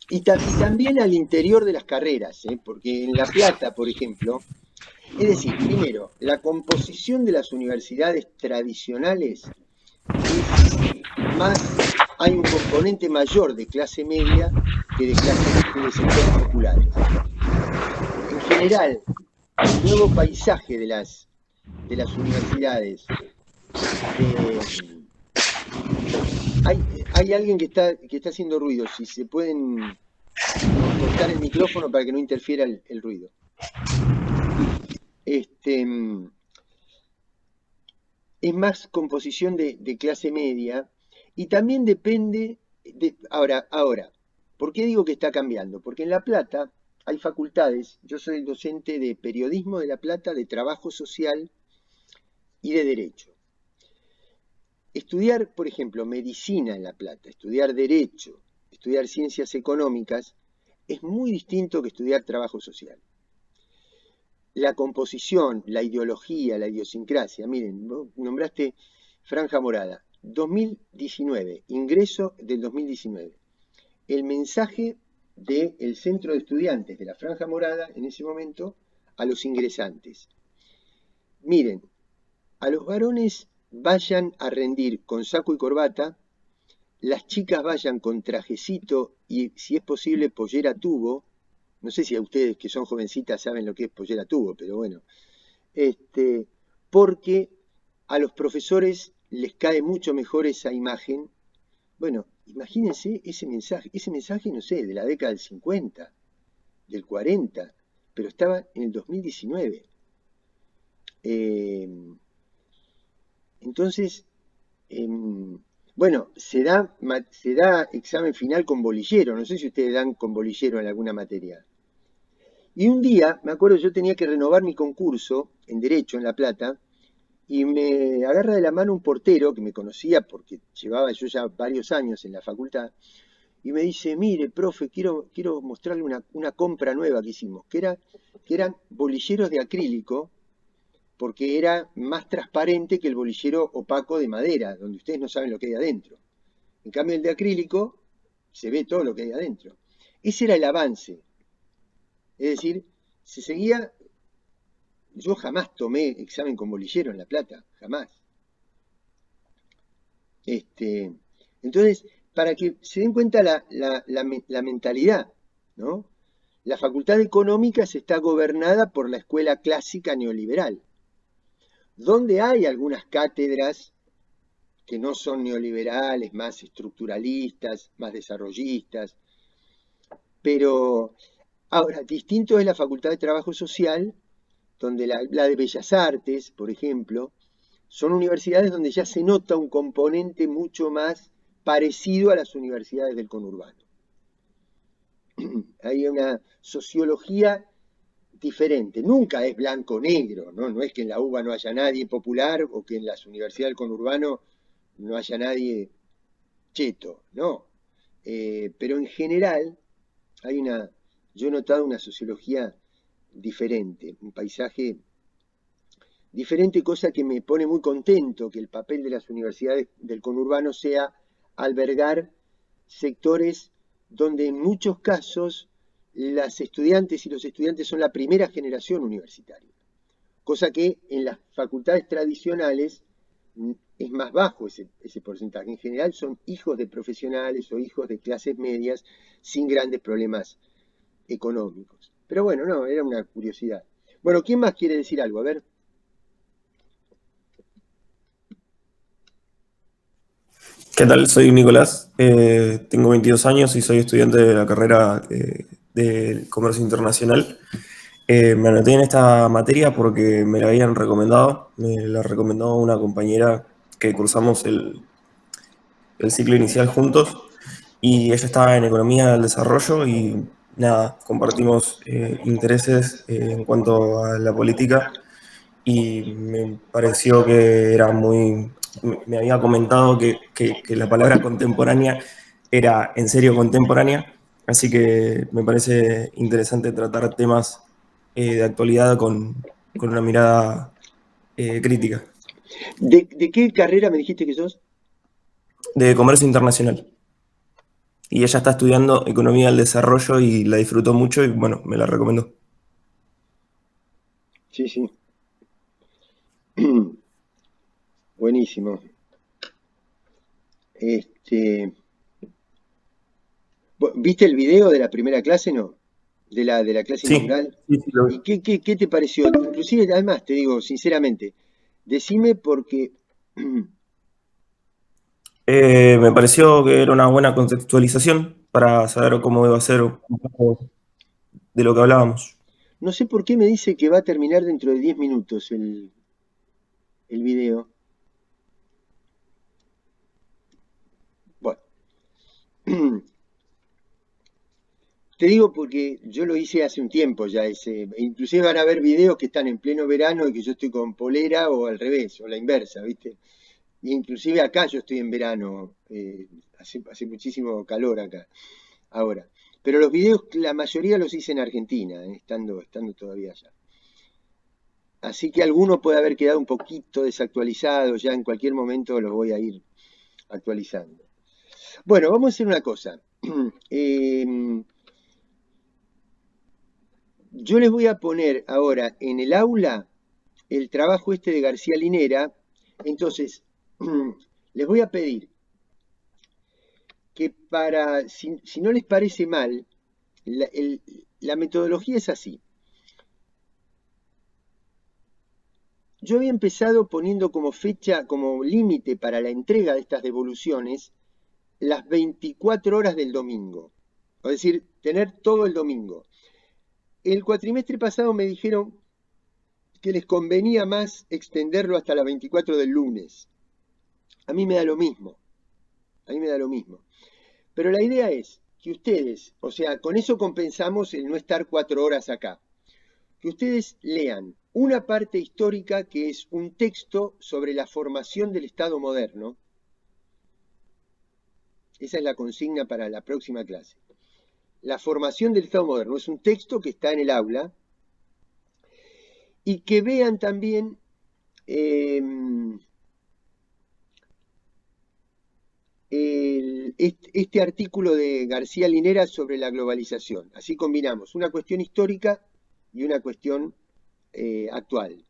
y también al interior de las carreras, porque en La Plata, por ejemplo, es decir, primero, la composición de las universidades tradicionales es más, hay un componente mayor de clase media que de sectores populares. En general, el nuevo paisaje de las universidades, eh, hay alguien que está haciendo ruido, si se pueden cortar el micrófono para que no interfiera el ruido. Este, es más composición de clase media y también depende ahora, ¿por qué digo que está cambiando? Porque en La Plata hay facultades, yo soy el docente de periodismo de La Plata, de trabajo social y de derecho. Estudiar, por ejemplo, medicina en La Plata, estudiar derecho, estudiar ciencias económicas, es muy distinto que estudiar trabajo social. La composición, la ideología, la idiosincrasia. Miren, vos nombraste Franja Morada. 2019, ingreso del 2019. El mensaje del centro de estudiantes de la Franja Morada en ese momento a los ingresantes. Miren, a los varones vayan a rendir con saco y corbata las chicas vayan con trajecito y, si es posible, pollera tubo. No sé si a ustedes que son jovencitas saben lo que es pollera tubo, pero bueno. Porque a los profesores les cae mucho mejor esa imagen. Bueno, imagínense ese mensaje, no sé, de la década del 50, del 40, pero estaba en el 2019. Entonces, bueno, se da examen final con bolillero, no sé si ustedes dan con bolillero en alguna materia. Y un día, me acuerdo, yo tenía que renovar mi concurso en Derecho en La Plata, y me agarra de la mano un portero que me conocía porque llevaba yo ya varios años en la facultad, y me dice, mire, profe, quiero mostrarle una compra nueva que hicimos, que eran bolilleros de acrílico, porque era más transparente que el bolillero opaco de madera, donde ustedes no saben lo que hay adentro. En cambio, el de acrílico se ve todo lo que hay adentro. Ese era el avance. Es decir, se seguía. Yo jamás tomé examen con bolillero en La Plata, jamás. Entonces, para que se den cuenta la mentalidad, ¿no? La Facultad de Económicas está gobernada por la escuela clásica neoliberal, donde hay algunas cátedras que no son neoliberales, más estructuralistas, más desarrollistas, pero ahora, distinto es la Facultad de Trabajo Social, donde la de Bellas Artes, por ejemplo, son universidades donde ya se nota un componente mucho más parecido a las universidades del conurbano. Hay una sociología diferente, nunca es blanco-negro, ¿no? No es que en la UBA no haya nadie popular o que en las universidades del conurbano no haya nadie cheto, no. Pero en general yo he notado una sociología diferente, un paisaje diferente, cosa que me pone muy contento que el papel de las universidades del conurbano sea albergar sectores donde en muchos casos las estudiantes y los estudiantes son la primera generación universitaria, cosa que en las facultades tradicionales es más bajo ese porcentaje. En general son hijos de profesionales o hijos de clases medias sin grandes problemas económicos. Pero bueno, no, era una curiosidad. Bueno, ¿quién más quiere decir algo? A ver. ¿Qué tal? Soy Nicolás, tengo 22 años y soy estudiante de la carrera de Comercio Internacional. Me anoté en esta materia porque me la habían recomendado, me la recomendó una compañera que cursamos el ciclo inicial juntos y ella estaba en Economía del Desarrollo y nada, compartimos intereses en cuanto a la política y me pareció que era me había comentado que la palabra contemporánea era en serio contemporánea, así que me parece interesante tratar temas de actualidad con una mirada crítica. ¿De qué carrera me dijiste que sos? De Comercio Internacional. Y ella está estudiando Economía del Desarrollo y la disfrutó mucho y bueno, me la recomendó. Sí, sí. Buenísimo. ¿Viste el video de la primera clase, no? De la clase Sí, inaugural. sí, lo vi. ¿Y qué te pareció? Inclusive, además, te digo sinceramente, decime porque Me pareció que era una buena contextualización para saber cómo iba a ser un poco de lo que hablábamos. no sé por qué me dice que va a terminar dentro de 10 minutos el video. Bueno. Te digo porque yo lo hice hace un tiempo ya inclusive van a ver videos que están en pleno verano y que yo estoy con polera o al revés, o la inversa, ¿viste? Y inclusive acá yo estoy en verano, hace muchísimo calor acá, ahora. Pero los videos, la mayoría los hice en Argentina, estando todavía allá. Así que alguno puede haber quedado un poquito desactualizado, ya en cualquier momento los voy a ir actualizando. Bueno, vamos a hacer una cosa. Yo les voy a poner ahora en el aula el trabajo de García Linera. Entonces, les voy a pedir que si no les parece mal, la metodología es así. Yo había empezado poniendo como fecha, como límite para la entrega de estas devoluciones, las 24 horas del domingo. Es decir, tener todo el domingo. El cuatrimestre pasado me dijeron que les convenía más extenderlo hasta las 24 del lunes. A mí me da lo mismo. A mí me da lo mismo. Pero la idea es que ustedes, o sea, con eso compensamos el no estar 4 horas acá. Que ustedes lean una parte histórica que es un texto sobre la formación del Estado moderno. Esa es la consigna para la próxima clase. La formación del Estado moderno es un texto que está en el aula. Y que vean también este artículo de García Linera sobre la globalización. Así combinamos una cuestión histórica y una cuestión actual.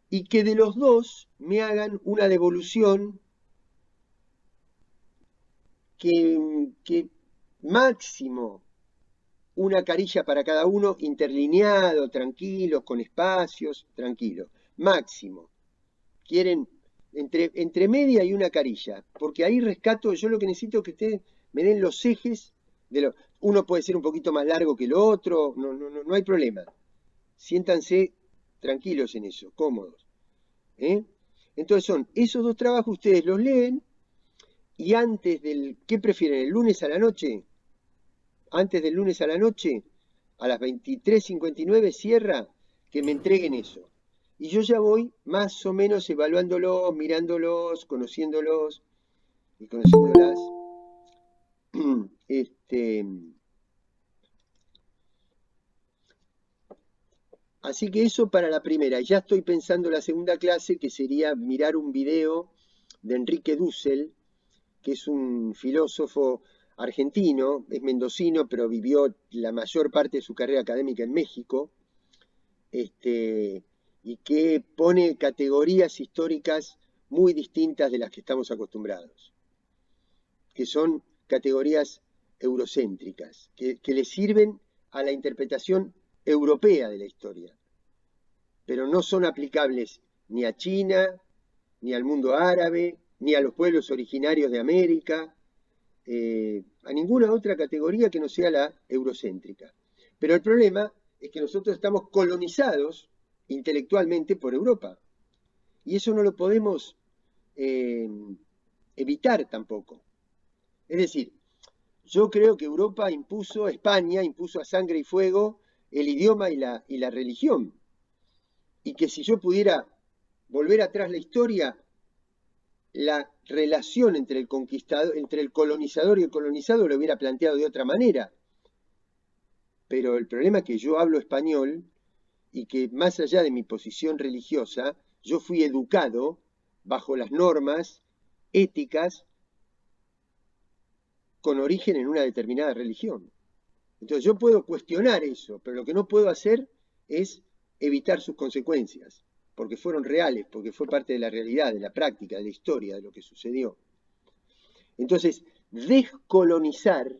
Y que de los dos me hagan una devolución que máximo una carilla para cada uno, interlineado, tranquilos, con espacios, tranquilo. Máximo. Quieren entre media y una carilla, porque ahí rescato, yo lo que necesito es que ustedes me den los ejes de uno puede ser un poquito más largo que el otro, no hay problema. Siéntanse tranquilos en eso, cómodos. Entonces son esos dos trabajos, ustedes los leen y antes del, ¿qué prefieren? ¿El lunes a la noche? Antes del lunes a la noche, a las 23:59 cierra, que me entreguen eso. Y yo ya voy más o menos evaluándolos, mirándolos, conociéndolos y conociéndolas. Así que eso para la primera. Ya estoy pensando la segunda clase, que sería mirar un video de Enrique Dussel, que es un filósofo argentino, es mendocino, pero vivió la mayor parte de su carrera académica en México, y que pone categorías históricas muy distintas de las que estamos acostumbrados, que son categorías eurocéntricas, que le sirven a la interpretación europea de la historia, pero no son aplicables ni a China, ni al mundo árabe, ni a los pueblos originarios de América, a ninguna otra categoría que no sea la eurocéntrica. Pero el problema es que nosotros estamos colonizados intelectualmente por Europa. Y eso no lo podemos evitar tampoco. Es decir, yo creo que España impuso a sangre y fuego el idioma y la religión. Y que si yo pudiera volver atrás la historia, la relación entre el colonizador y el colonizado lo hubiera planteado de otra manera. Pero el problema es que yo hablo español y que más allá de mi posición religiosa, yo fui educado bajo las normas éticas con origen en una determinada religión. Entonces yo puedo cuestionar eso, pero lo que no puedo hacer es evitar sus consecuencias, porque fueron reales, porque fue parte de la realidad, de la práctica, de la historia, de lo que sucedió. Entonces, descolonizar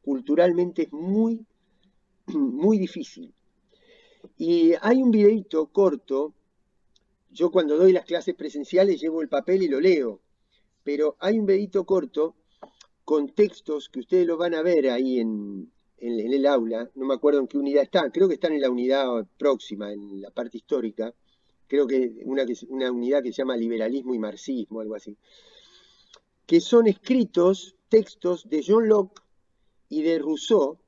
culturalmente es muy, muy difícil. Y hay un videito corto, yo cuando doy las clases presenciales llevo el papel y lo leo, pero hay un videito corto con textos que ustedes lo van a ver ahí en el aula, no me acuerdo en qué unidad están, creo que están en la unidad próxima, en la parte histórica, creo que una unidad que se llama Liberalismo y Marxismo, algo así, que son escritos, textos de John Locke y de Rousseau,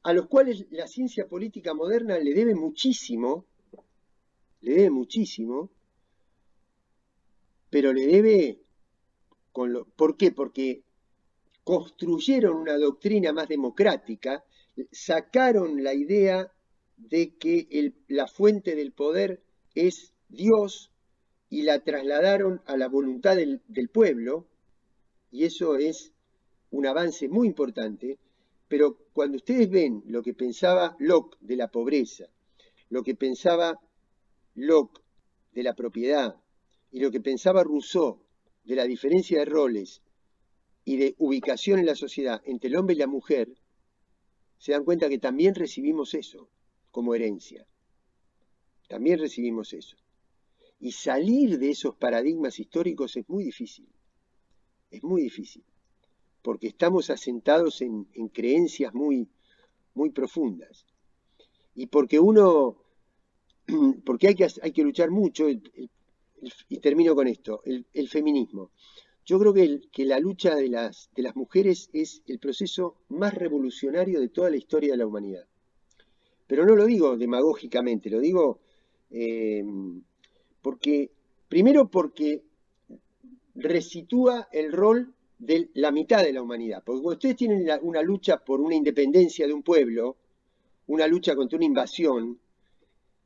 a los cuales la ciencia política moderna le debe muchísimo, pero le debe, ¿por qué? Porque construyeron una doctrina más democrática, sacaron la idea de que la fuente del poder es Dios y la trasladaron a la voluntad del pueblo, y eso es un avance muy importante. Pero cuando ustedes ven lo que pensaba Locke de la pobreza, lo que pensaba Locke de la propiedad y lo que pensaba Rousseau de la diferencia de roles y de ubicación en la sociedad entre el hombre y la mujer, se dan cuenta que también recibimos eso como herencia. También recibimos eso. Y salir de esos paradigmas históricos es muy difícil. Es muy difícil. Porque estamos asentados en creencias muy, muy profundas. Y porque porque hay que luchar mucho, y termino con esto, el feminismo. Yo creo que la lucha de las mujeres es el proceso más revolucionario de toda la historia de la humanidad. Pero no lo digo demagógicamente, lo digo primero porque resitúa el rol de la mitad de la humanidad. Porque cuando ustedes tienen una lucha por una independencia de un pueblo, una lucha contra una invasión,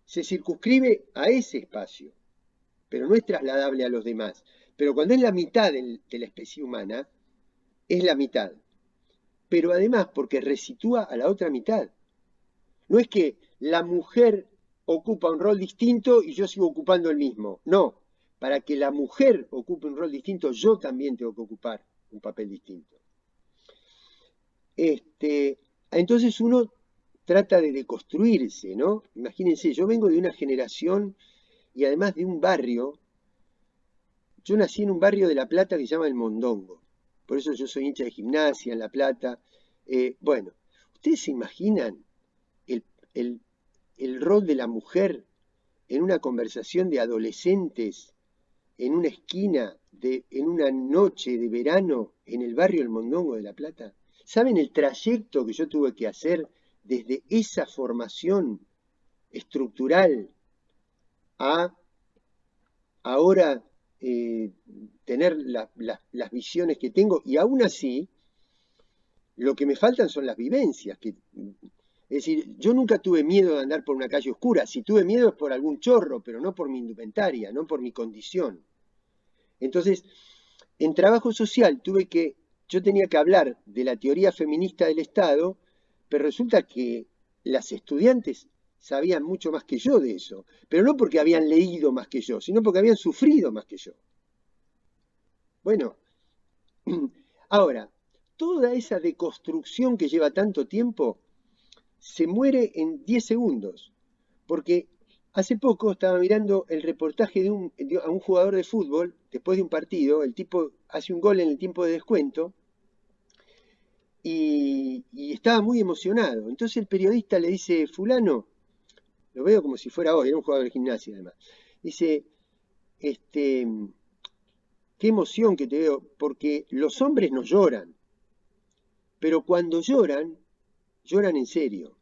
se circunscribe a ese espacio, pero no es trasladable a los demás. Pero cuando es la mitad de la especie humana, es la mitad. Pero además porque resitúa a la otra mitad. No es que la mujer ocupa un rol distinto y yo sigo ocupando el mismo. No, para que la mujer ocupe un rol distinto, yo también tengo que ocupar un papel distinto. Entonces uno trata de deconstruirse, ¿no? Imagínense, yo vengo de una generación y además de un barrio. Yo nací en un barrio de La Plata que se llama El Mondongo. Por eso yo soy hincha de Gimnasia en La Plata. Bueno, ¿ustedes se imaginan el rol de la mujer en una conversación de adolescentes en una esquina, en una noche de verano en el barrio El Mondongo de La Plata? ¿Saben el trayecto que yo tuve que hacer desde esa formación estructural a ahora tener las visiones que tengo? Y aún así, lo que me faltan son las vivencias. Es decir, yo nunca tuve miedo de andar por una calle oscura. Si tuve miedo es por algún chorro, pero no por mi indumentaria, no por mi condición. Entonces, en trabajo social yo tenía que hablar de la teoría feminista del Estado, pero resulta que las estudiantes sabían mucho más que yo de eso, pero no porque habían leído más que yo, sino porque habían sufrido más que yo. Bueno, ahora, toda esa deconstrucción que lleva tanto tiempo se muere en 10 segundos, porque hace poco estaba mirando el reportaje a un jugador de fútbol, después de un partido, el tipo hace un gol en el tiempo de descuento, y estaba muy emocionado. Entonces el periodista le dice: fulano, lo veo como si fuera hoy, era un jugador de gimnasia además, dice, qué emoción que te veo, porque los hombres no lloran, pero cuando lloran, lloran en serio.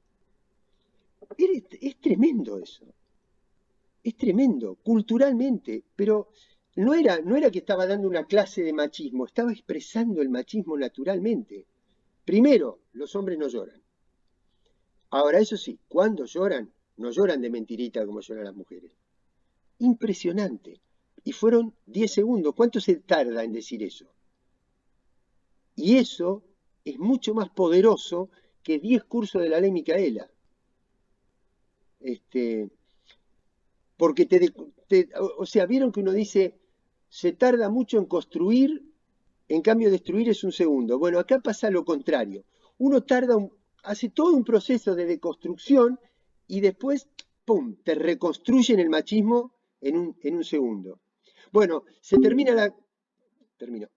Es tremendo eso. Es tremendo, culturalmente, pero no era que estaba dando una clase de machismo, estaba expresando el machismo naturalmente. Primero, los hombres no lloran. Ahora, eso sí, cuando lloran, no lloran de mentirita como lloran las mujeres. Impresionante. Y fueron 10 segundos. ¿Cuánto se tarda en decir eso? Y eso es mucho más poderoso que 10 cursos de la ley Micaela. Porque o sea, vieron que uno dice, se tarda mucho en construir, en cambio destruir es un segundo. Bueno, acá pasa lo contrario. Uno hace todo un proceso de deconstrucción y después, ¡pum!, te reconstruyen el machismo en un segundo. Bueno, terminó.